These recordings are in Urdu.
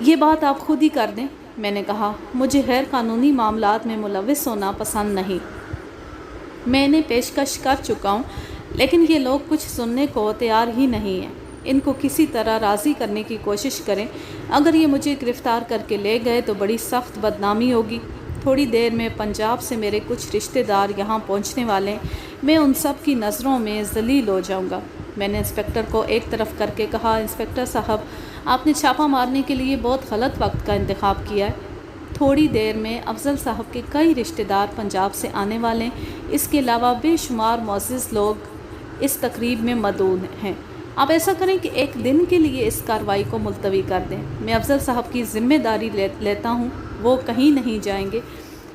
یہ بات آپ خود ہی کر دیں، میں نے کہا۔ مجھے غیر قانونی معاملات میں ملوث ہونا پسند نہیں۔ میں نے پیشکش کر چکا ہوں، لیکن یہ لوگ کچھ سننے کو تیار ہی نہیں ہیں۔ ان کو کسی طرح راضی کرنے کی کوشش کریں۔ اگر یہ مجھے گرفتار کر کے لے گئے تو بڑی سخت بدنامی ہوگی۔ تھوڑی دیر میں پنجاب سے میرے کچھ رشتہ دار یہاں پہنچنے والے ہیں۔ میں ان سب کی نظروں میں ذلیل ہو جاؤں گا۔ میں نے انسپکٹر کو ایک طرف کر کے کہا، انسپکٹر صاحب، آپ نے چھاپہ مارنے کے لیے بہت غلط وقت کا انتخاب کیا ہے۔ تھوڑی دیر میں افضل صاحب کے کئی رشتہ دار پنجاب سے آنے والے ہیں۔ اس کے علاوہ بے شمار معزز لوگ اس تقریب میں مدعو ہیں۔ آپ ایسا کریں کہ ایک دن کے لیے اس کارروائی کو ملتوی کر دیں۔ میں افضل صاحب کی ذمہ داری لیتا ہوں، وہ کہیں نہیں جائیں گے۔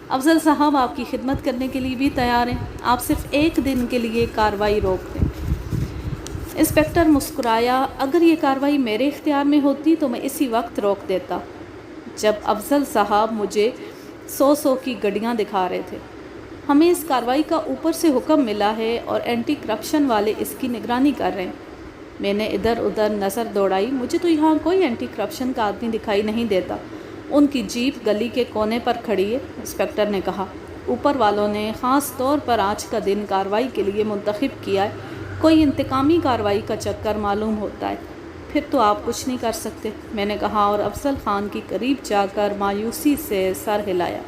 افضل صاحب آپ کی خدمت کرنے کے لیے بھی تیار ہیں، آپ صرف ایک دن کے لیے کارروائی روک دیں۔ انسپکٹر مسکرایا۔ اگر یہ کارروائی میرے اختیار میں ہوتی تو میں اسی وقت روک دیتا۔ جب افضل صاحب مجھے 100 کی گڈیاں دکھا رہے تھے۔ ہمیں اس کارروائی کا اوپر سے حکم ملا ہے اور اینٹی کرپشن والے اس کی نگرانی کر رہے ہیں۔ میں نے ادھر ادھر نظر دوڑائی۔ مجھے تو یہاں کوئی اینٹی کرپشن کا آدمی دکھائی نہیں دیتا۔ ان کی جیپ گلی کے کونے پر کھڑی ہے، انسپکٹر نے کہا۔ اوپر والوں نے خاص طور پر آج کا دن کارروائی کے لیے منتخب کیا ہے۔ کوئی انتقامی کارروائی کا چکر معلوم ہوتا ہے۔ پھر تو آپ کچھ نہیں کر سکتے، میں نے کہا اور افضل خان کی قریب جا کر مایوسی سے سر ہلایا۔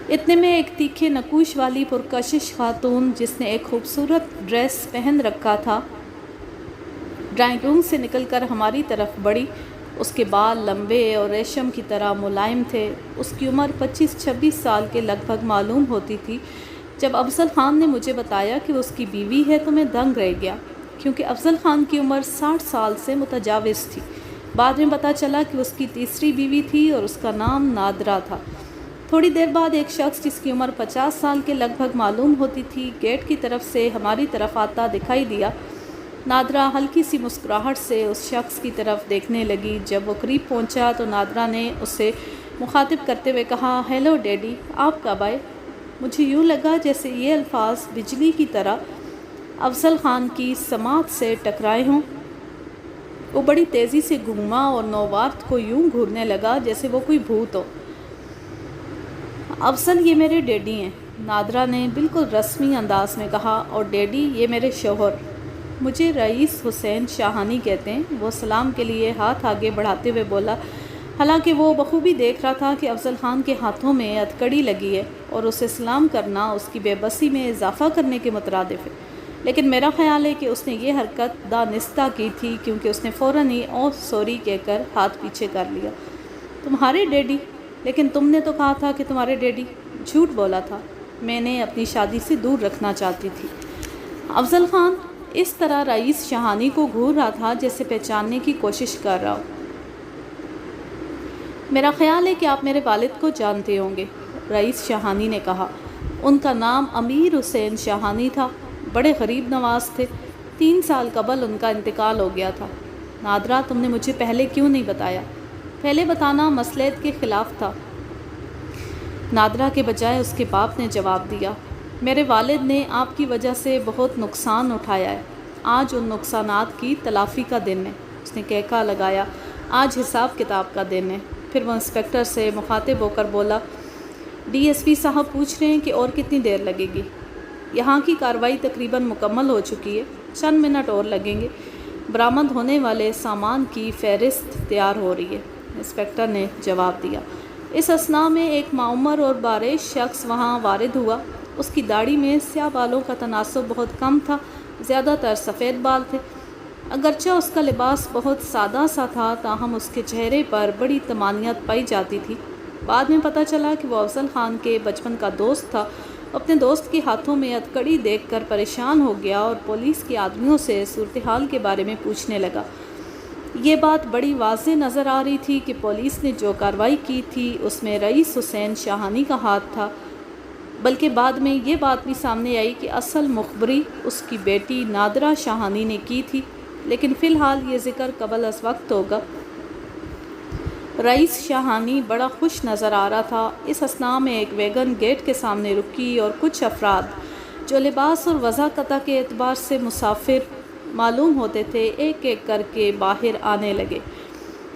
اتنے میں ایک تیکھے نقوش والی پرکشش خاتون، جس نے ایک خوبصورت ڈریس پہن رکھا تھا، ڈرائنگ روم سے نکل کر ہماری طرف بڑھی۔ اس کے بال لمبے اور ریشم کی طرح ملائم تھے۔ اس کی عمر 25-26 سال کے لگ بھگ معلوم ہوتی تھی۔ جب افضل خان نے مجھے بتایا کہ وہ اس کی بیوی ہے تو میں دنگ رہ گیا، کیونکہ افضل خان کی عمر 60 سال سے متجاوز تھی۔ بعد میں پتہ چلا کہ اس کی تیسری بیوی تھی اور اس کا نام نادرا تھا۔ تھوڑی دیر بعد ایک شخص جس کی عمر 50 سال کے لگ بھگ معلوم ہوتی تھی، گیٹ کی طرف سے ہماری طرف آتا دکھائی دیا۔ نادرا ہلکی سی مسکراہٹ سے اس شخص کی طرف دیکھنے لگی۔ جب وہ قریب پہنچا تو نادرا نے اسے مخاطب کرتے ہوئے کہا، ہیلو ڈیڈی، آپ کب آئے؟ مجھے یوں لگا جیسے یہ الفاظ بجلی کی طرح افضل خان کی سماعت سے ٹکرائے ہوں۔ وہ بڑی تیزی سے گھوما اور نووارت کو یوں گھورنے لگا جیسے وہ کوئی بھوت ہو۔ افضل، یہ میرے ڈیڈی ہیں، نادرا نے بالکل رسمی انداز میں کہا، اور ڈیڈی یہ میرے شوہر، مجھے رئیس حسین شاہانی کہتے ہیں۔ وہ سلام کے لیے ہاتھ آگے بڑھاتے ہوئے بولا، حالانکہ وہ بخوبی دیکھ رہا تھا کہ افضل خان کے ہاتھوں میں ہتھکڑی لگی ہے اور اسے سلام کرنا اس کی بے بسی میں اضافہ کرنے کے مترادف ہے، لیکن میرا خیال ہے کہ اس نے یہ حرکت دانستہ کی تھی، کیونکہ اس نے فوراً ہی اوہ سوری کہہ کر ہاتھ پیچھے کر لیا۔ تمہارے ڈیڈی؟ لیکن تم نے تو کہا تھا کہ تمہارے ڈیڈی۔ جھوٹ بولا تھا، میں نے اپنی شادی سے دور رکھنا چاہتی تھی۔ افضل خان اس طرح رئیس شاہانی کو گھور رہا تھا جیسے پہچاننے کی کوشش کر رہا ہو۔ میرا خیال ہے کہ آپ میرے والد کو جانتے ہوں گے، رئیس شاہانی نے کہا۔ ان کا نام امیر حسین شاہانی تھا، بڑے غریب نواز تھے۔ 3 سال قبل ان کا انتقال ہو گیا تھا۔ نادرا، تم نے مجھے پہلے کیوں نہیں بتایا؟ پہلے بتانا مصلحت کے خلاف تھا، نادرا کے بجائے اس کے باپ نے جواب دیا۔ میرے والد نے آپ کی وجہ سے بہت نقصان اٹھایا ہے، آج ان نقصانات کی تلافی کا دن ہے۔ اس نے کہکا لگایا، آج حساب کتاب کا دن ہے۔ پھر وہ انسپکٹر سے مخاطب ہو کر بولا، ڈی ایس پی صاحب پوچھ رہے ہیں کہ اور کتنی دیر لگے گی؟ یہاں کی کارروائی تقریباً مکمل ہو چکی ہے، چند منٹ اور لگیں گے۔ برآمد ہونے والے سامان کی فہرست تیار ہو رہی ہے، انسپکٹر نے جواب دیا۔ اس اثناء میں ایک معمر اور بارش شخص وہاں وارد ہوا۔ اس کی داڑھی میں سیاہ بالوں کا تناسب بہت کم تھا، زیادہ تر سفید بال تھے۔ اگرچہ اس کا لباس بہت سادہ سا تھا، تاہم اس کے چہرے پر بڑی طمانینت پائی جاتی تھی۔ بعد میں پتہ چلا کہ وہ افضل خان کے بچپن کا دوست تھا۔ اپنے دوست کے ہاتھوں میں ہتھکڑی دیکھ کر پریشان ہو گیا اور پولیس کے آدمیوں سے صورتحال کے بارے میں پوچھنے لگا۔ یہ بات بڑی واضح نظر آ رہی تھی کہ پولیس نے جو کارروائی کی تھی اس میں رئیس حسین شاہانی کا ہاتھ تھا، بلکہ بعد میں یہ بات بھی سامنے آئی کہ اصل مخبری اس کی بیٹی نادرا شاہانی نے کی تھی، لیکن فی الحال یہ ذکر قبل از وقت ہوگا۔ رئیس شاہانی بڑا خوش نظر آ رہا تھا۔ اس اثناء میں ایک ویگن گیٹ کے سامنے رکی اور کچھ افراد جو لباس اور وضاحت کے اعتبار سے مسافر معلوم ہوتے تھے ایک ایک کر کے باہر آنے لگے۔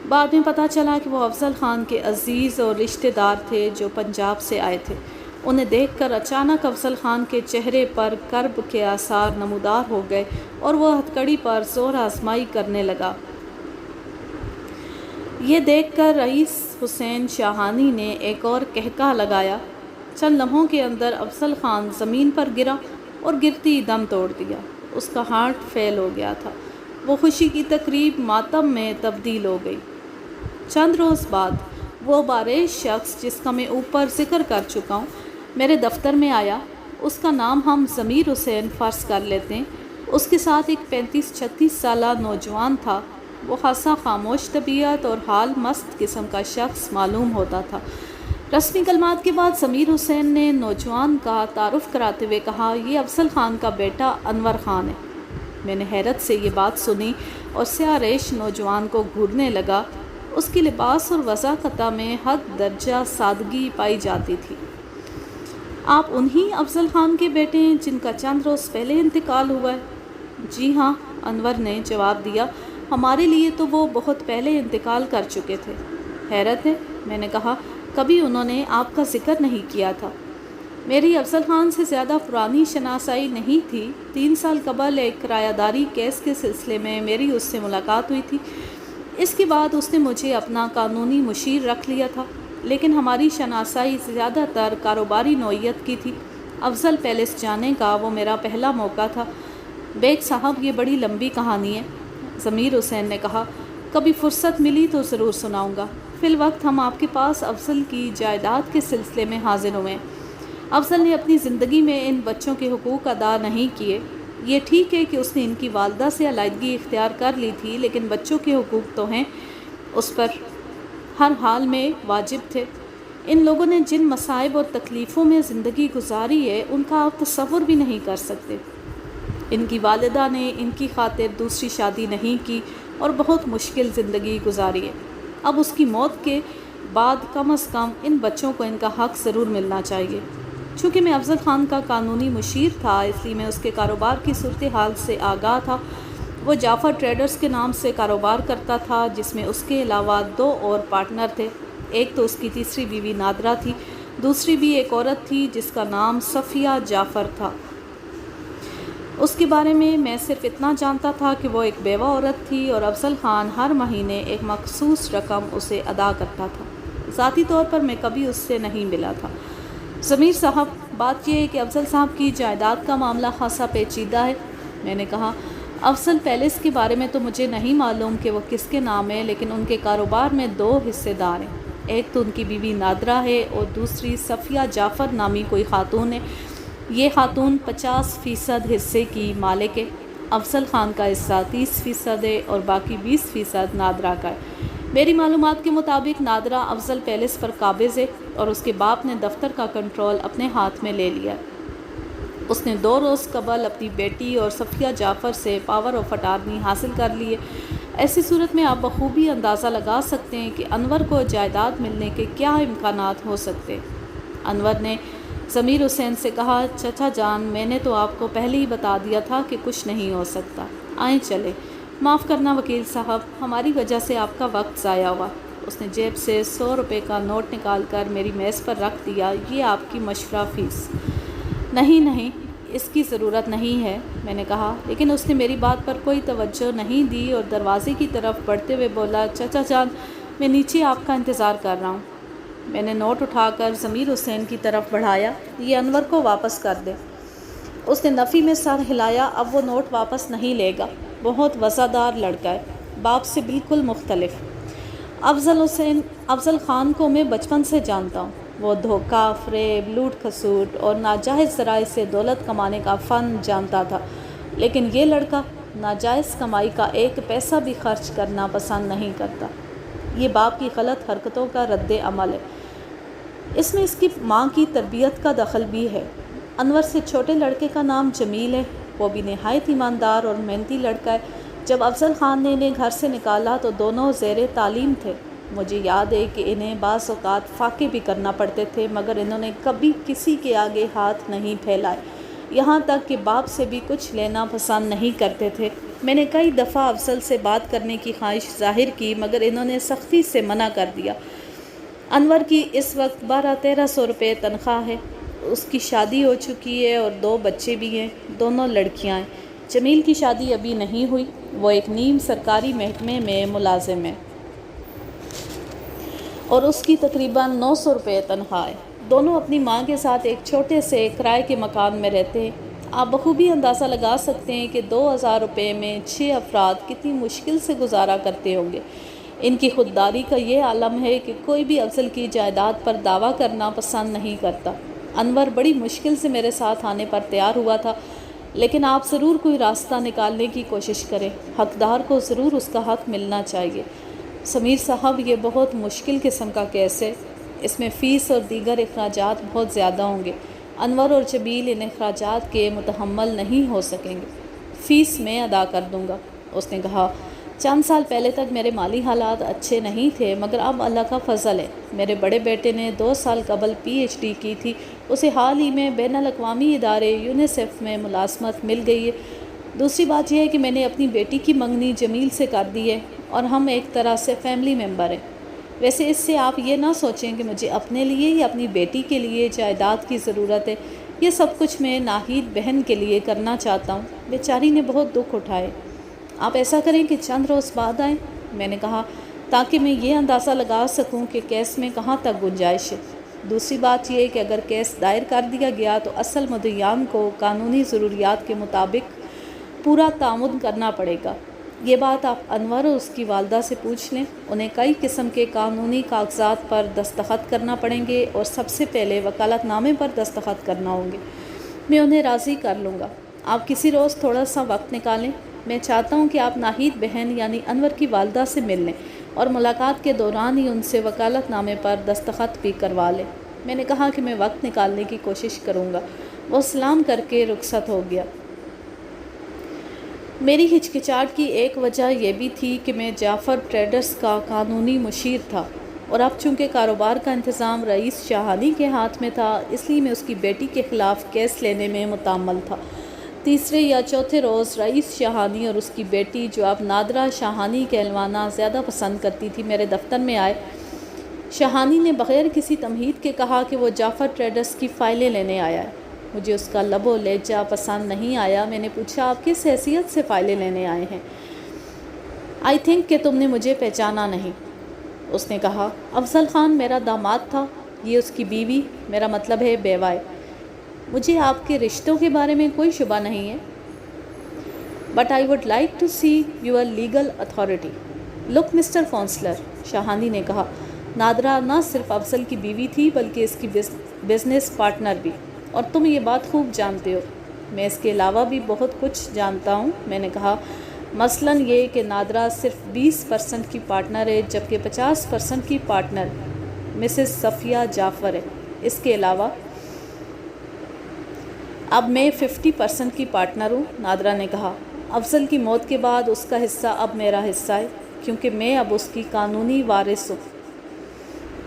بعد میں پتہ چلا کہ وہ افضل خان کے عزیز اور رشتہ دار تھے جو پنجاب سے آئے تھے۔ انہیں دیکھ کر اچانک افضل خان کے چہرے پر کرب کے آثار نمودار ہو گئے اور وہ ہتھکڑی پر زور آزمائی کرنے لگا۔ یہ دیکھ کر رئیس حسین شاہانی نے ایک اور قہقہہ لگایا۔ چند لمحوں کے اندر افضل خان زمین پر گرا اور گرتی دم توڑ دیا۔ اس کا ہارٹ فیل ہو گیا تھا۔ وہ خوشی کی تقریب ماتم میں تبدیل ہو گئی۔ چند روز بعد وہ بارش شخص جس کا میں اوپر ذکر کر چکا ہوں میرے دفتر میں آیا۔ اس کا نام ہم ضمیر حسین فرض کر لیتے ہیں۔ اس کے ساتھ ایک 35-36 سالہ نوجوان تھا۔ وہ خاصا خاموش طبیعت اور حال مست قسم کا شخص معلوم ہوتا تھا۔ رسمی کلمات کے بعد ضمیر حسین نے نوجوان کا تعارف کراتے ہوئے کہا، یہ افضل خان کا بیٹا انور خان ہے۔ میں نے حیرت سے یہ بات سنی اور سیاہ ریش نوجوان کو گھورنے لگا۔ اس کی لباس اور وضاحت میں حد درجہ سادگی پائی جاتی تھی۔ آپ انہی افضل خان کے بیٹے ہیں جن کا چند روز پہلے انتقال ہوا ہے؟ جی ہاں، انور نے جواب دیا، ہمارے لیے تو وہ بہت پہلے انتقال کر چکے تھے۔ حیرت ہے، میں نے کہا، کبھی انہوں نے آپ کا ذکر نہیں کیا تھا۔ میری افضل خان سے زیادہ پرانی شناسائی نہیں تھی۔ 3 سال قبل ایک کرایہ داری کیس کے سلسلے میں میری اس سے ملاقات ہوئی تھی۔ اس کے بعد اس نے مجھے اپنا قانونی مشیر رکھ لیا تھا، لیکن ہماری شناسائی زیادہ تر کاروباری نوعیت کی تھی۔ افضل پیلس جانے کا وہ میرا پہلا موقع تھا۔ بیگ صاحب، یہ بڑی لمبی کہانی ہے، ضمیر حسین نے کہا، کبھی فرصت ملی تو ضرور سناؤں گا۔ فی الوقت ہم آپ کے پاس افضل کی جائیداد کے سلسلے میں حاضر ہوئے ہیں۔ افضل نے اپنی زندگی میں ان بچوں کے حقوق ادا نہیں کیے۔ یہ ٹھیک ہے کہ اس نے ان کی والدہ سے علیحدگی اختیار کر لی تھی، لیکن بچوں کے حقوق تو ہیں، اس پر ہر حال میں واجب تھے۔ ان لوگوں نے جن مصائب اور تکلیفوں میں زندگی گزاری ہے ان کا آپ تصور بھی نہیں کر سکتے۔ ان کی والدہ نے ان کی خاطر دوسری شادی نہیں کی اور بہت مشکل زندگی گزاری ہے۔ اب اس کی موت کے بعد کم از کم ان بچوں کو ان کا حق ضرور ملنا چاہیے۔ چونکہ میں افضل خان کا قانونی مشیر تھا، اس لیے میں اس کے کاروبار کی صورتحال سے آگاہ تھا۔ وہ جعفر ٹریڈرز کے نام سے کاروبار کرتا تھا، جس میں اس کے علاوہ 2 اور پارٹنر تھے۔ ایک تو اس کی تیسری بیوی نادرہ تھی، دوسری بھی ایک عورت تھی جس کا نام صفیہ جعفر تھا۔ اس کے بارے میں صرف اتنا جانتا تھا کہ وہ ایک بیوہ عورت تھی اور افضل خان ہر مہینے ایک مخصوص رقم اسے ادا کرتا تھا۔ ذاتی طور پر میں کبھی اس سے نہیں ملا تھا۔ ضمیر صاحب، بات یہ ہے کہ افضل صاحب کی جائیداد کا معاملہ خاصا پیچیدہ ہے۔ میں نے کہا، افضل پیلس کے بارے میں تو مجھے نہیں معلوم کہ وہ کس کے نام ہے، لیکن ان کے کاروبار میں 2 حصے دار ہیں۔ ایک تو ان کی بیوی نادرہ ہے اور دوسری صفیہ جعفر نامی کوئی خاتون ہے۔ یہ خاتون 50% حصے کی مالک ہے۔ افضل خان کا حصہ 30% ہے اور باقی 20% نادرہ کا ہے۔ میری معلومات کے مطابق نادرہ افضل پیلس پر قابض ہے اور اس کے باپ نے دفتر کا کنٹرول اپنے ہاتھ میں لے لیا۔ اس نے 2 روز قبل اپنی بیٹی اور صفیہ جعفر سے پاور آف اٹارنی حاصل کر لی ہے۔ ایسی صورت میں آپ بخوبی اندازہ لگا سکتے ہیں کہ انور کو جائیداد ملنے کے کیا امکانات ہو سکتے۔ انور نے ضمیر حسین سے کہا، چچا جان، میں نے تو آپ کو پہلے ہی بتا دیا تھا کہ کچھ نہیں ہو سکتا۔ آئیں چلیں۔ معاف کرنا وکیل صاحب، ہماری وجہ سے آپ کا وقت ضائع ہوا۔ اس نے جیب سے 100 روپے کا نوٹ نکال کر میری میز پر رکھ دیا۔ یہ آپ کی مشورہ فیس۔ نہیں، اس کی ضرورت نہیں ہے، میں نے کہا، لیکن اس نے میری بات پر کوئی توجہ نہیں دی اور دروازے کی طرف بڑھتے ہوئے بولا، چچا جان، میں نیچے آپ کا انتظار کر رہا ہوں۔ میں نے نوٹ اٹھا کر ضمیر حسین کی طرف بڑھایا، یہ انور کو واپس کر دے۔ اس نے نفی میں سر ہلایا، اب وہ نوٹ واپس نہیں لے گا۔ بہت وفادار لڑکا ہے، باپ سے بالکل مختلف۔ افضل خان کو میں بچپن سے جانتا ہوں۔ وہ دھوکہ، فریب، لوٹ کھسوٹ اور ناجائز ذرائع سے دولت کمانے کا فن جانتا تھا، لیکن یہ لڑکا ناجائز کمائی کا 1 پیسہ بھی خرچ کرنا پسند نہیں کرتا۔ یہ باپ کی غلط حرکتوں کا رد عمل ہے۔ اس میں اس کی ماں کی تربیت کا دخل بھی ہے۔ انور سے چھوٹے لڑکے کا نام جمیل ہے، وہ بھی نہایت ایماندار اور محنتی لڑکا ہے۔ جب افضل خان نے انہیں گھر سے نکالا تو دونوں زیر تعلیم تھے۔ مجھے یاد ہے کہ انہیں بعض اوقات فاقے بھی کرنا پڑتے تھے، مگر انہوں نے کبھی کسی کے آگے ہاتھ نہیں پھیلائے۔ یہاں تک کہ باپ سے بھی کچھ لینا پسند نہیں کرتے تھے۔ میں نے کئی دفعہ افضل سے بات کرنے کی خواہش ظاہر کی مگر انہوں نے سختی سے منع کر دیا۔ انور کی اس وقت 1200-1300 روپے تنخواہ ہے۔ اس کی شادی ہو چکی ہے اور 2 بچے بھی ہیں، دونوں لڑکیاں ہیں۔ جمیل کی شادی ابھی نہیں ہوئی، وہ ایک نیم سرکاری محکمے میں ملازم ہے اور اس کی تقریباً 900 روپے تنخواہ ہے۔ دونوں اپنی ماں کے ساتھ ایک چھوٹے سے کرائے کے مکان میں رہتے ہیں۔ آپ بخوبی اندازہ لگا سکتے ہیں کہ 2000 روپے میں 6 افراد کتنی مشکل سے گزارا کرتے ہوں گے۔ ان کی خودداری کا یہ عالم ہے کہ کوئی بھی افضل کی جائیداد پر دعویٰ کرنا پسند نہیں کرتا۔ انور بڑی مشکل سے میرے ساتھ آنے پر تیار ہوا تھا، لیکن آپ ضرور کوئی راستہ نکالنے کی کوشش کریں، حقدار کو ضرور اس کا حق ملنا چاہیے۔ سمیر صاحب، یہ بہت مشکل قسم کا کیس ہے، اس میں فیس اور دیگر اخراجات بہت زیادہ ہوں گے۔ انور اور جمیل ان اخراجات کے متحمل نہیں ہو سکیں گے۔ فیس میں ادا کر دوں گا، اس نے کہا۔ چند سال پہلے تک میرے مالی حالات اچھے نہیں تھے مگر اب اللہ کا فضل ہے۔ میرے بڑے بیٹے نے 2 سال قبل PhD کی تھی، اسے حال ہی میں بین الاقوامی ادارے UNICEF میں ملازمت مل گئی ہے۔ دوسری بات یہ ہے کہ میں نے اپنی بیٹی کی منگنی جمیل سے کر دی ہے اور ہم ایک طرح سے فیملی ممبر ہیں۔ ویسے اس سے آپ یہ نہ سوچیں کہ مجھے اپنے لیے یا اپنی بیٹی کے لیے جائیداد کی ضرورت ہے، یہ سب کچھ میں ناہید بہن کے لیے کرنا چاہتا ہوں۔ بیچاری نے بہت دکھ اٹھائے۔ آپ ایسا کریں کہ چند روز بعد آئیں، میں نے کہا، تاکہ میں یہ اندازہ لگا سکوں کہ کیس میں کہاں تک گنجائش ہے۔ دوسری بات یہ ہے کہ اگر کیس دائر کر دیا گیا تو اصل مدعیان کو قانونی ضروریات کے مطابق پورا تعاون کرنا پڑے گا۔ یہ بات آپ انور اور اس کی والدہ سے پوچھ لیں، انہیں کئی قسم کے قانونی کاغذات پر دستخط کرنا پڑیں گے اور سب سے پہلے وکالت نامے پر دستخط کرنا ہوں گے۔ میں انہیں راضی کر لوں گا۔ آپ کسی روز تھوڑا سا وقت نکالیں، میں چاہتا ہوں کہ آپ ناہید بہن یعنی انور کی والدہ سے مل لیں اور ملاقات کے دوران ہی ان سے وکالت نامے پر دستخط بھی کروا لیں۔ میں نے کہا کہ میں وقت نکالنے کی کوشش کروں گا۔ وہ سلام کر کے رخصت ہو گیا۔ میری ہچکچاہٹ کی ایک وجہ یہ بھی تھی کہ میں جعفر ٹریڈرز کا قانونی مشیر تھا اور اب چونکہ کاروبار کا انتظام رئیس شاہانی کے ہاتھ میں تھا، اس لیے میں اس کی بیٹی کے خلاف کیس لینے میں متعمل تھا۔ تیسرے یا چوتھے روز رئیس شاہانی اور اس کی بیٹی، جو اب نادرہ شاہانی کہلوانا زیادہ پسند کرتی تھی، میرے دفتر میں آئے۔ شاہانی نے بغیر کسی تمہید کے کہا کہ وہ جعفر ٹریڈرز کی فائلیں لینے آیا ہے۔ مجھے اس کا لب و لہجہ پسند نہیں آیا۔ میں نے پوچھا، آپ کس حیثیت سے فائلیں لینے آئے ہیں؟ آئی تھنک کہ تم نے مجھے پہچانا نہیں، اس نے کہا۔ افضل خان میرا داماد تھا، یہ اس کی بیوی، میرا مطلب ہے بیوہ ہے۔ مجھے آپ کے رشتوں کے بارے میں کوئی شبہ نہیں ہے۔ But I would like to see your legal authority. Look mister counsellor, Shahani نے کہا، نادرہ نہ صرف افضل کی بیوی تھی بلکہ اس کی بزنس پارٹنر بھی، اور تم یہ بات خوب جانتے ہو۔ میں اس کے علاوہ بھی بہت کچھ جانتا ہوں، میں نے کہا۔ مثلاً یہ کہ نادرہ صرف 20% کی پارٹنر ہے جبکہ 50% کی پارٹنر مسز صفیہ جعفر ہے۔ اس کے علاوہ اب میں 50% کی پارٹنر ہوں، نادرہ نے کہا۔ افضل کی موت کے بعد اس کا حصہ اب میرا حصہ ہے کیونکہ میں اب اس کی قانونی وارث ہوں۔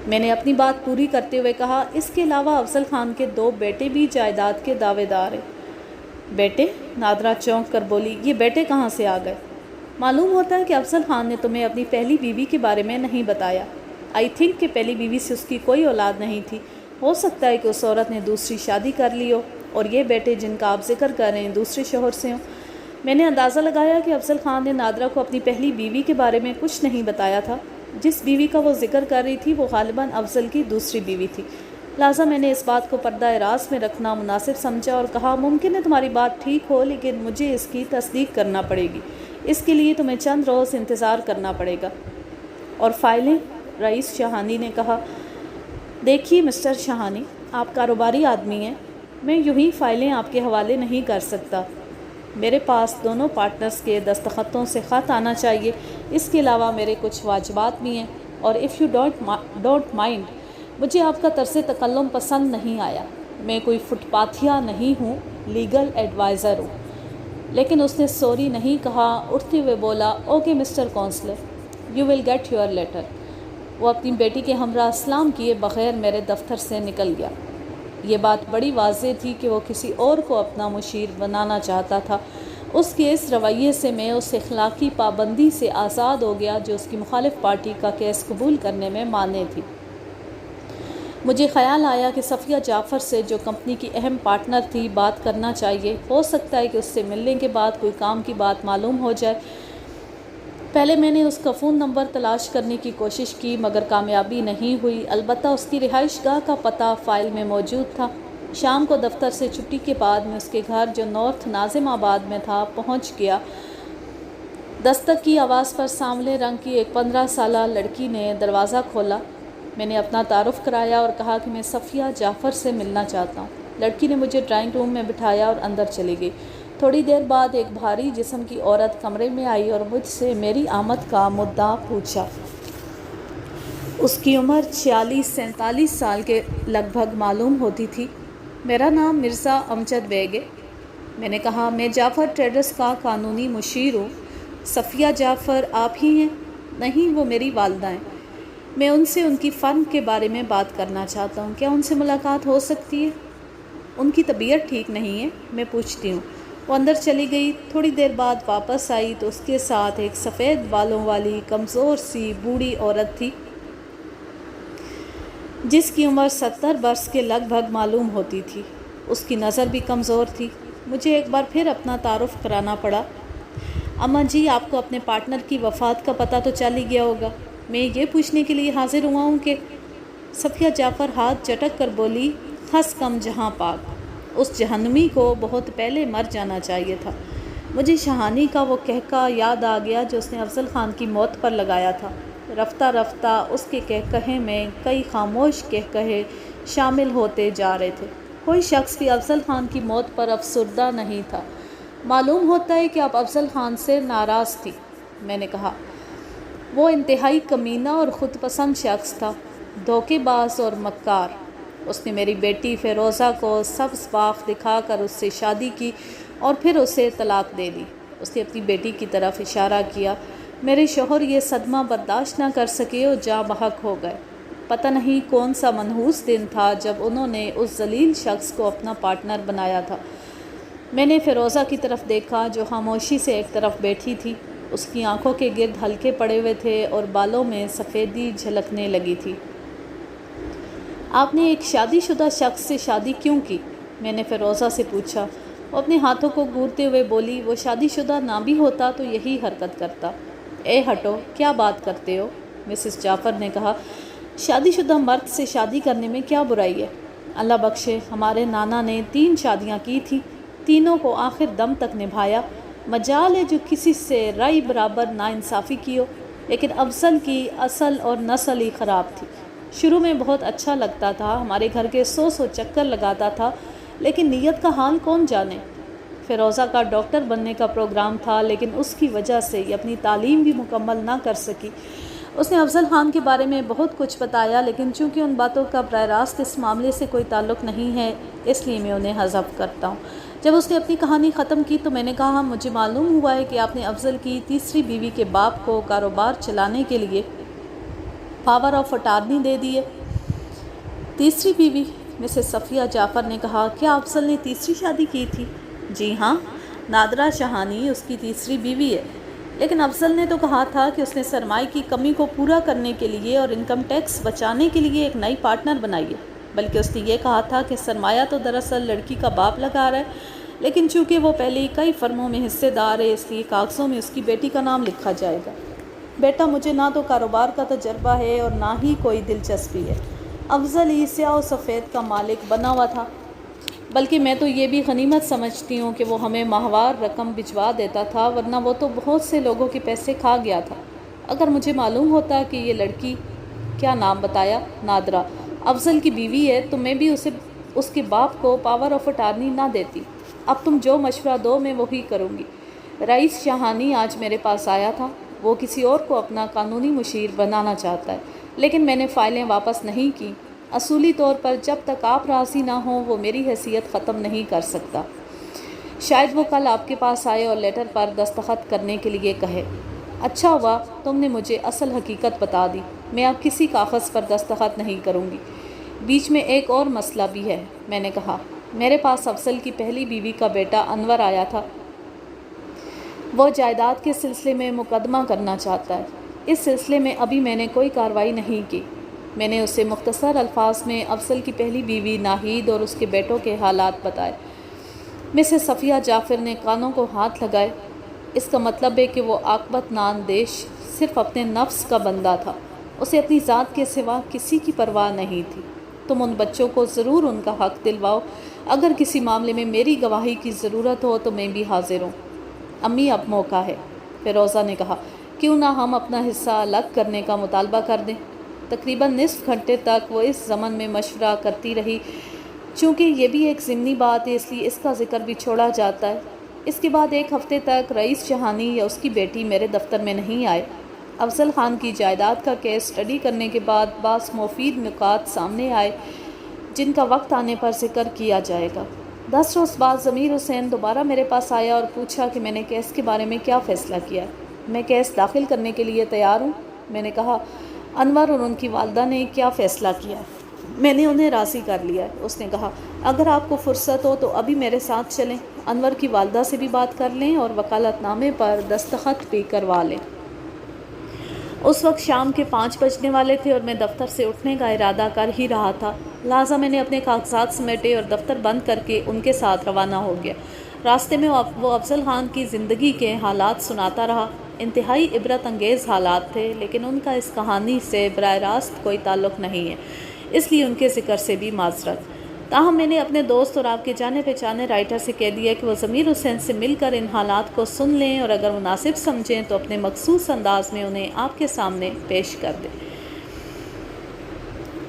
میں نے اپنی بات پوری کرتے ہوئے کہا، اس کے علاوہ افضل خان کے 2 بیٹے بھی جائیداد کے دعوے دار ہیں۔ بیٹے؟ نادرہ چونک کر بولی، یہ بیٹے کہاں سے آ گئے؟ معلوم ہوتا ہے کہ افضل خان نے تمہیں اپنی پہلی بیوی کے بارے میں نہیں بتایا۔ آئی تھنک کہ پہلی بیوی سے اس کی کوئی اولاد نہیں تھی، ہو سکتا ہے کہ اس عورت نے دوسری شادی کر لی ہو، اور یہ بیٹے جن کا آپ ذکر کر رہے ہیں دوسرے شوہر سے ہوں۔ میں نے اندازہ لگایا کہ افضل خان نے نادرہ کو اپنی پہلی بیوی کے بارے میں کچھ نہیں بتایا تھا۔ جس بیوی کا وہ ذکر کر رہی تھی وہ غالباً افضل کی دوسری بیوی تھی، لہٰذا میں نے اس بات کو پردہ راز میں رکھنا مناسب سمجھا اور کہا، ممکن ہے تمہاری بات ٹھیک ہو لیکن مجھے اس کی تصدیق کرنا پڑے گی، اس کے لیے تمہیں چند روز انتظار کرنا پڑے گا۔ اور فائلیں؟ رئیس شاہانی نے کہا۔ دیکھیے مسٹر شاہانی، آپ کاروباری آدمی ہیں، میں یوں ہی فائلیں آپ کے حوالے نہیں کر سکتا۔ میرے پاس دونوں پارٹنرز کے دستخطوں سے خط آنا چاہیے، اس کے علاوہ میرے کچھ واجبات بھی ہیں، اور اف یو ڈونٹ مائنڈ، مجھے آپ کا طرز تکلم پسند نہیں آیا۔ میں کوئی فٹ پاتھیا نہیں ہوں، لیگل ایڈوائزر ہوں۔ لیکن اس نے سوری نہیں کہا، اٹھتے ہوئے بولا، okay mister counsellor, you will get your letter. وہ اپنی بیٹی کے ہمراہ سلام کیے بغیر میرے دفتر سے نکل گیا۔ یہ بات بڑی واضح تھی کہ وہ کسی اور کو اپنا مشیر بنانا چاہتا تھا۔ اس کے اس رویے سے میں اس اخلاقی پابندی سے آزاد ہو گیا جو اس کی مخالف پارٹی کا کیس قبول کرنے میں مانع تھی۔ مجھے خیال آیا کہ صفیہ جعفر سے، جو کمپنی کی اہم پارٹنر تھی، بات کرنا چاہیے۔ ہو سکتا ہے کہ اس سے ملنے کے بعد کوئی کام کی بات معلوم ہو جائے۔ پہلے میں نے اس کا فون نمبر تلاش کرنے کی کوشش کی مگر کامیابی نہیں ہوئی۔ البتہ اس کی رہائش گاہ کا پتہ فائل میں موجود تھا۔ شام کو دفتر سے چھٹی کے بعد میں اس کے گھر، جو نارتھ ناظم آباد میں تھا، پہنچ گیا۔ دستک کی آواز پر سانولے رنگ کی ایک 15 سالہ لڑکی نے دروازہ کھولا۔ میں نے اپنا تعارف کرایا اور کہا کہ میں صفیہ جعفر سے ملنا چاہتا ہوں۔ لڑکی نے مجھے ڈرائنگ روم میں بٹھایا اور اندر چلی گئی۔ تھوڑی دیر بعد ایک بھاری جسم کی عورت کمرے میں آئی اور مجھ سے میری آمد کا مدعا پوچھا۔ اس کی عمر 46-47 سال کے لگ بھگ معلوم ہوتی تھی۔ میرا نام مرزا امجد بیگ ہے۔ میں نے کہا، میں جعفر ٹریڈرز کا قانونی مشیر ہوں۔ صفیہ جعفر آپ ہی ہیں؟ نہیں، وہ میری والدہ ہیں۔ میں ان سے ان کی فن کے بارے میں بات کرنا چاہتا ہوں۔ کیا ان سے ملاقات ہو سکتی ہے؟ ان کی طبیعت ٹھیک نہیں ہے، میں پوچھتی ہوں۔ وہ اندر چلی گئی۔ تھوڑی دیر بعد واپس آئی تو اس کے ساتھ ایک سفید بالوں والی کمزور سی بوڑھی عورت تھی جس کی عمر 70 برس کے لگ بھگ معلوم ہوتی تھی۔ اس کی نظر بھی کمزور تھی۔ مجھے ایک بار پھر اپنا تعارف کرانا پڑا۔ اماں جی، آپ کو اپنے پارٹنر کی وفات کا پتہ تو چل ہی گیا ہوگا۔ میں یہ پوچھنے کے لیے حاضر ہوا ہوں کہ صفیہ جعفر ہاتھ جھٹک کر بولی، خس کم جہاں پاک، اس جہنمی کو بہت پہلے مر جانا چاہیے تھا۔ مجھے شہانی کا وہ کہکہ یاد آ گیا جو اس نے افضل خان کی موت پر لگایا تھا۔ رفتہ رفتہ اس کے کہکہے میں کئی خاموش کہکہے شامل ہوتے جا رہے تھے۔ کوئی شخص بھی افضل خان کی موت پر افسردہ نہیں تھا۔ معلوم ہوتا ہے کہ آپ افضل خان سے ناراض تھی، میں نے کہا۔ وہ انتہائی کمینہ اور خود پسند شخص تھا، دھوکے باز اور مکار۔ اس نے میری بیٹی فیروزہ کو سبز باغ دکھا کر اس سے شادی کی اور پھر اسے طلاق دے دی۔ اس نے اپنی بیٹی کی طرف اشارہ کیا۔ میرے شوہر یہ صدمہ برداشت نہ کر سکے اور جاں بحق ہو گئے۔ پتہ نہیں کون سا منحوس دن تھا جب انہوں نے اس ذلیل شخص کو اپنا پارٹنر بنایا تھا۔ میں نے فیروزہ کی طرف دیکھا جو خاموشی سے ایک طرف بیٹھی تھی۔ اس کی آنکھوں کے گرد حلقے پڑے ہوئے تھے اور بالوں میں سفیدی جھلکنے لگی تھی۔ آپ نے ایک شادی شدہ شخص سے شادی کیوں کی؟ میں نے فیروزہ سے پوچھا۔ وہ اپنے ہاتھوں کو گھورتے ہوئے بولی، وہ شادی شدہ نہ بھی ہوتا تو یہی حرکت کرتا۔ اے ہٹو، کیا بات کرتے ہو؟ مسز جعفر نے کہا۔ شادی شدہ مرد سے شادی کرنے میں کیا برائی ہے؟ اللہ بخشے، ہمارے نانا نے 3 شادیاں کی تھیں، تینوں کو آخر دم تک نبھایا۔ مجال ہے جو کسی سے رائے برابر ناانصافی کی ہو، لیکن افضل کی اصل اور نسل ہی خراب تھی۔ شروع میں بہت اچھا لگتا تھا، ہمارے گھر کے 100 چکر لگاتا تھا، لیکن نیت کا حال کون جانے۔ فیروزہ کا ڈاکٹر بننے کا پروگرام تھا، لیکن اس کی وجہ سے یہ اپنی تعلیم بھی مکمل نہ کر سکی۔ اس نے افضل خان کے بارے میں بہت کچھ بتایا، لیکن چونکہ ان باتوں کا براہ راست اس معاملے سے کوئی تعلق نہیں ہے، اس لیے میں انہیں حذف کرتا ہوں۔ جب اس نے اپنی کہانی ختم کی تو میں نے کہا، مجھے معلوم ہوا ہے کہ آپ نے افضل کی تیسری بیوی کے باپ کو کاروبار چلانے کے لیے پاور آف اٹارنی دے دی ہے۔ تیسری بیوی؟ مسز صفیہ جعفر نے کہا، کیا افضل نے تیسری شادی کی تھی؟ جی ہاں، نادرہ شہانی اس کی تیسری بیوی ہے، لیکن افضل نے تو کہا تھا کہ اس نے سرمائے کی کمی کو پورا کرنے کے لیے اور انکم ٹیکس بچانے کے لیے ایک نئی پارٹنر بنائی ہے۔ بلکہ اس نے یہ کہا تھا کہ سرمایہ تو دراصل لڑکی کا باپ لگا رہا ہے، لیکن چونکہ وہ پہلے ہی کئی فرموں میں حصے دار ہے، اس لیے کاغذوں میں اس کی بیٹی کا نام لکھا جائے گا۔ بیٹا، مجھے نہ تو کاروبار کا تجربہ ہے اور نہ ہی کوئی دلچسپی ہے۔ افضل ہی سیاہ و سفید کا مالک بنا ہوا تھا، بلکہ میں تو یہ بھی غنیمت سمجھتی ہوں کہ وہ ہمیں ماہوار رقم بھجوا دیتا تھا، ورنہ وہ تو بہت سے لوگوں کے پیسے کھا گیا تھا۔ اگر مجھے معلوم ہوتا کہ یہ لڑکی، کیا نام بتایا، نادرہ، افضل کی بیوی ہے تو میں بھی اس کے باپ کو پاور آف اٹارنی نہ دیتی۔ اب تم جو مشورہ دو میں وہی کروں گی۔ رئیس شاہانی آج میرے پاس آیا تھا، وہ کسی اور کو اپنا قانونی مشیر بنانا چاہتا ہے، لیکن میں نے فائلیں واپس نہیں کی۔ اصولی طور پر جب تک آپ راضی نہ ہوں وہ میری حیثیت ختم نہیں کر سکتا۔ شاید وہ کل آپ کے پاس آئے اور لیٹر پر دستخط کرنے کے لیے کہے۔ اچھا ہوا تم نے مجھے اصل حقیقت بتا دی، میں اب کسی کاغذ پر دستخط نہیں کروں گی۔ بیچ میں ایک اور مسئلہ بھی ہے، میں نے کہا۔ میرے پاس افضل کی پہلی بیوی کا بیٹا انور آیا تھا۔ وہ جائیداد کے سلسلے میں مقدمہ کرنا چاہتا ہے۔ اس سلسلے میں ابھی میں نے کوئی کارروائی نہیں کی۔ میں نے اسے مختصر الفاظ میں افضل کی پہلی بیوی ناہید اور اس کے بیٹوں کے حالات بتائے۔ مسز صفیہ جعفر نے کانوں کو ہاتھ لگائے۔ اس کا مطلب ہے کہ وہ عاقبت ناندیش صرف اپنے نفس کا بندہ تھا، اسے اپنی ذات کے سوا کسی کی پرواہ نہیں تھی۔ تم ان بچوں کو ضرور ان کا حق دلواؤ، اگر کسی معاملے میں میری گواہی کی ضرورت ہو تو میں بھی حاضر ہوں۔ امی اب موقع ہے، فیروزہ نے کہا، کیوں نہ ہم اپنا حصہ الگ کرنے کا مطالبہ کر دیں۔ تقریباً نصف گھنٹے تک وہ اس ضمن میں مشورہ کرتی رہی، چونکہ یہ بھی ایک ضمنی بات ہے اس لیے اس کا ذکر بھی چھوڑا جاتا ہے۔ اس کے بعد ایک ہفتے تک رئیس جہانی یا اس کی بیٹی میرے دفتر میں نہیں آئے۔ افضل خان کی جائیداد کا کیس اسٹڈی کرنے کے بعد بعض مفید نکات سامنے آئے جن کا وقت آنے پر ذکر کیا جائے گا۔ 10 روز بعد ضمیر حسین دوبارہ میرے پاس آیا اور پوچھا کہ میں نے کیس کے بارے میں کیا فیصلہ کیا ہے۔ میں کیس داخل کرنے کے لیے تیار ہوں، میں نے کہا۔ انور اور ان کی والدہ نے کیا فیصلہ کیا ہے؟ میں نے انہیں راضی کر لیا ہے، اس نے کہا۔ اگر آپ کو فرصت ہو تو ابھی میرے ساتھ چلیں، انور کی والدہ سے بھی بات کر لیں اور وکالت نامے پر دستخط بھی کروا لیں۔ اس وقت شام کے 5 بجنے والے تھے اور میں دفتر سے اٹھنے کا ارادہ کر ہی رہا تھا، لہٰذا میں نے اپنے کاغذات سمیٹے اور دفتر بند کر کے ان کے ساتھ روانہ ہو گیا۔ راستے میں وہ افضل خان کی زندگی کے حالات سناتا رہا۔ انتہائی عبرت انگیز حالات تھے، لیکن ان کا اس کہانی سے براہ راست کوئی تعلق نہیں ہے، اس لیے ان کے ذکر سے بھی معذرت۔ تاہم میں نے اپنے دوست اور آپ کے جانے پہچانے رائٹر سے کہہ دیا کہ وہ ضمیر حسین سے مل کر ان حالات کو سن لیں اور اگر مناسب سمجھیں تو اپنے مخصوص انداز میں انہیں آپ کے سامنے پیش کر دیں۔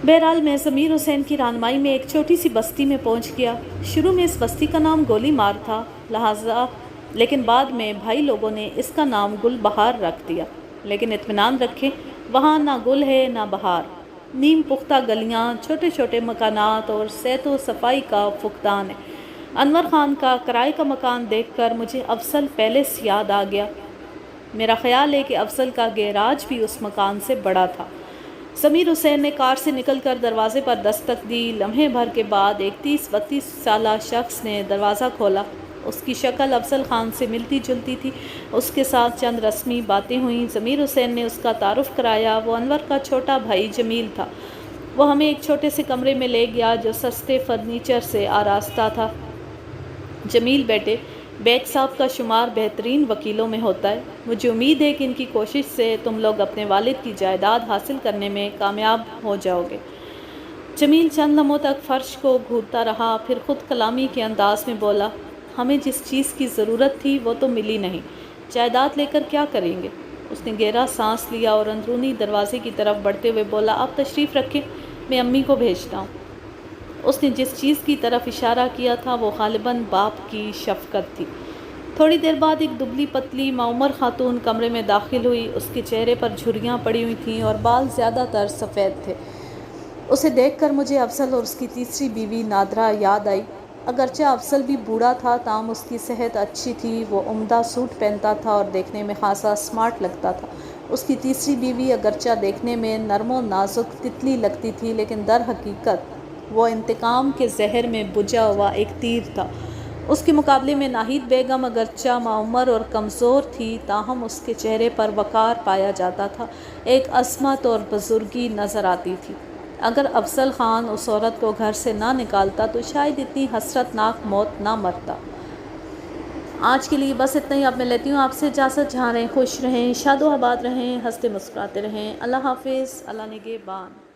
بہرحال میں ضمیر حسین کی رہنمائی میں ایک چھوٹی سی بستی میں پہنچ گیا۔ شروع میں اس بستی کا نام گولی مار تھا، لیکن بعد میں بھائی لوگوں نے اس کا نام گل بہار رکھ دیا۔ لیکن اطمینان رکھیں، وہاں نہ گل ہے نہ بہار، نیم پختہ گلیاں، چھوٹے چھوٹے مکانات اور صحت و صفائی کا فقدان ہے۔ انور خان کا کرائے کا مکان دیکھ کر مجھے افضل پیلس یاد آ گیا۔ میرا خیال ہے کہ افضل کا گیراج بھی اس مکان سے بڑا تھا۔ ضمیر حسین نے کار سے نکل کر دروازے پر دستک دی۔ لمحے بھر کے بعد ایک 30-32 سالہ شخص نے دروازہ کھولا۔ اس کی شکل افضل خان سے ملتی جلتی تھی۔ اس کے ساتھ چند رسمی باتیں ہوئیں۔ ضمیر حسین نے اس کا تعارف کرایا۔ وہ انور کا چھوٹا بھائی جمیل تھا۔ وہ ہمیں ایک چھوٹے سے کمرے میں لے گیا جو سستے فرنیچر سے آراستہ تھا۔ جمیل بیٹے، بیگ صاحب کا شمار بہترین وکیلوں میں ہوتا ہے۔ مجھے امید ہے کہ ان کی کوشش سے تم لوگ اپنے والد کی جائیداد حاصل کرنے میں کامیاب ہو جاؤ گے۔ جمیل چند لمحوں تک فرش کو گھورتا رہا، پھر خود کلامی کے انداز میں بولا، ہمیں جس چیز کی ضرورت تھی وہ تو ملی نہیں، جائیداد لے کر کیا کریں گے؟ اس نے گہرا سانس لیا اور اندرونی دروازے کی طرف بڑھتے ہوئے بولا، آپ تشریف رکھیں، میں امی کو بھیجتا ہوں۔ اس نے جس چیز کی طرف اشارہ کیا تھا وہ غالباً باپ کی شفقت تھی۔ تھوڑی دیر بعد ایک دبلی پتلی معمر خاتون کمرے میں داخل ہوئی۔ اس کے چہرے پر جھریاں پڑی ہوئی تھیں اور بال زیادہ تر سفید تھے۔ اسے دیکھ کر مجھے افضل اور اس کی تیسری بیوی نادرہ یاد آئی۔ اگرچہ افضل بھی بوڑھا تھا تاہم اس کی صحت اچھی تھی، وہ عمدہ سوٹ پہنتا تھا اور دیکھنے میں خاصا اسمارٹ لگتا تھا۔ اس کی تیسری بیوی اگرچہ دیکھنے میں نرم و نازک تتلی لگتی تھی لیکن در حقیقت وہ انتقام کے زہر میں بجھا ہوا ایک تیر تھا۔ اس کے مقابلے میں ناہید بیگم اگرچہ معمر اور کمزور تھی تاہم اس کے چہرے پر وقار پایا جاتا تھا، ایک عظمت اور بزرگی نظر آتی تھی۔ اگر افضل خان اس عورت کو گھر سے نہ نکالتا تو شاید اتنی حسرتناک موت نہ مرتا۔ آج کے لیے بس اتنا ہی۔ اب میں لیتی ہوں آپ سے اجازت۔ جہاں رہیں خوش رہیں، شاد و آباد رہیں، ہنستے مسکراتے رہیں۔ اللہ حافظ، اللہ نگہبان۔